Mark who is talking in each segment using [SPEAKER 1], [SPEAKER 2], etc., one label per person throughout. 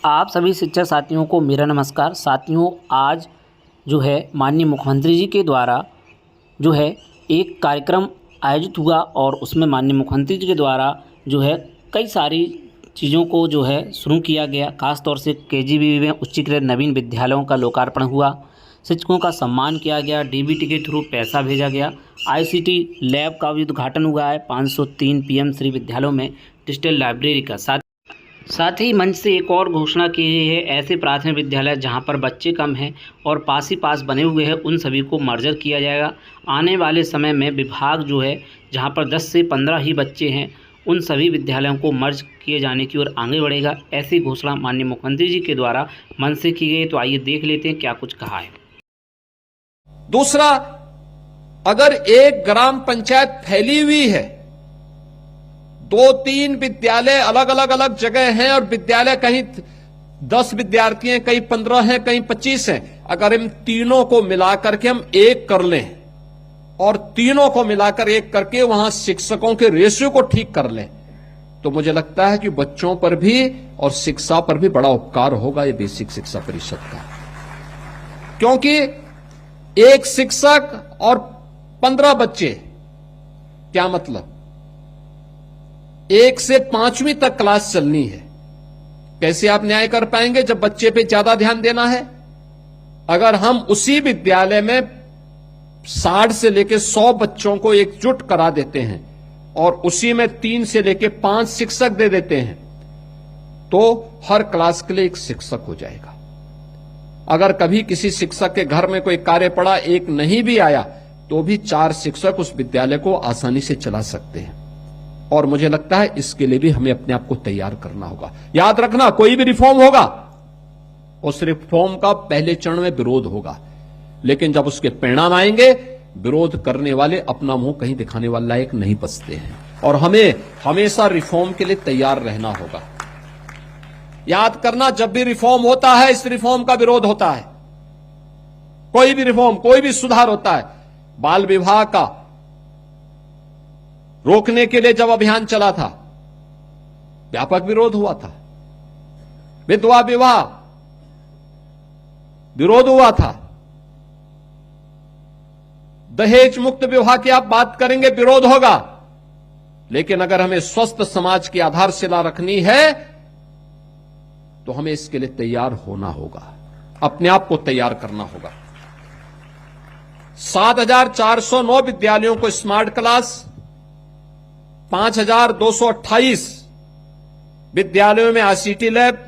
[SPEAKER 1] आप सभी शिक्षक साथियों को मेरा नमस्कार। साथियों, आज जो है माननीय मुख्यमंत्री जी के द्वारा जो है एक कार्यक्रम आयोजित हुआ और उसमें माननीय मुख्यमंत्री जी के द्वारा जो है कई सारी चीज़ों को जो है शुरू किया गया। खास तौर से केजीबी में उच्चीकृत नवीन विद्यालयों का लोकार्पण हुआ, शिक्षकों का सम्मान किया गया, डीबीटी के थ्रू पैसा भेजा गया, आईसीटी लैब का भी उद्घाटन हुआ है 503 पीएम श्री विद्यालयों में डिजिटल लाइब्रेरी का। साथ ही मंच से एक और घोषणा की गई है, ऐसे प्राथमिक विद्यालय जहां पर बच्चे कम हैं और पास ही पास बने हुए हैं उन सभी को मर्जर किया जाएगा। आने वाले समय में विभाग जो है जहां पर 10 से 15 ही बच्चे हैं उन सभी विद्यालयों को मर्ज किए जाने की ओर आगे बढ़ेगा। ऐसी घोषणा माननीय मुख्यमंत्री जी के द्वारा मंच से की गई। तो आइए देख लेते हैं क्या कुछ कहा है।
[SPEAKER 2] दूसरा, अगर एक ग्राम पंचायत फैली हुई है, 2-3 विद्यालय अलग जगह हैं और विद्यालय कहीं 10 विद्यार्थी हैं, कहीं 15 हैं, कहीं 25 हैं, अगर इन तीनों को मिलाकर के हम एक कर लें और तीनों को मिलाकर एक करके वहां शिक्षकों के रेशियो को ठीक कर लें, तो मुझे लगता है कि बच्चों पर भी और शिक्षा पर भी बड़ा उपकार होगा ये बेसिक शिक्षा परिषद का। क्योंकि एक शिक्षक और 15 बच्चे, क्या मतलब 1 से 5वीं तक क्लास चलनी है। कैसे आप न्याय कर पाएंगे जब बच्चे पे ज्यादा ध्यान देना है? अगर हम उसी विद्यालय में 60 से लेकर 100 बच्चों को एकजुट करा देते हैं और उसी में 3 से लेकर 5 शिक्षक दे देते हैं, तो हर क्लास के लिए एक शिक्षक हो जाएगा। अगर कभी किसी शिक्षक के घर में कोई कार्य पड़ा, एक नहीं भी आया, तो भी 4 शिक्षक उस विद्यालय को आसानी से चला सकते हैं। और मुझे लगता है इसके लिए भी हमें अपने आप को तैयार करना होगा। याद रखना, कोई भी रिफॉर्म होगा, उस रिफॉर्म का पहले चरण में विरोध होगा, लेकिन जब उसके परिणाम आएंगे, विरोध करने वाले अपना मुंह कहीं दिखाने वाला लायक नहीं बचते हैं। और हमें हमेशा रिफॉर्म के लिए तैयार रहना होगा। याद करना, जब भी रिफॉर्म होता है, इस रिफॉर्म का विरोध होता है। कोई भी रिफॉर्म, कोई भी सुधार होता है, बाल विवाह का रोकने के लिए जब अभियान चला था, व्यापक विरोध हुआ था। विधवा विवाह विरोध हुआ था। दहेज मुक्त विवाह की आप बात करेंगे, विरोध होगा। लेकिन अगर हमें स्वस्थ समाज की आधारशिला रखनी है, तो हमें इसके लिए तैयार होना होगा, अपने आप को तैयार करना होगा। 7,409 विद्यालयों को स्मार्ट क्लास, 5,228 विद्यालयों में आईसीटी लैब,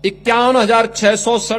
[SPEAKER 2] 51,667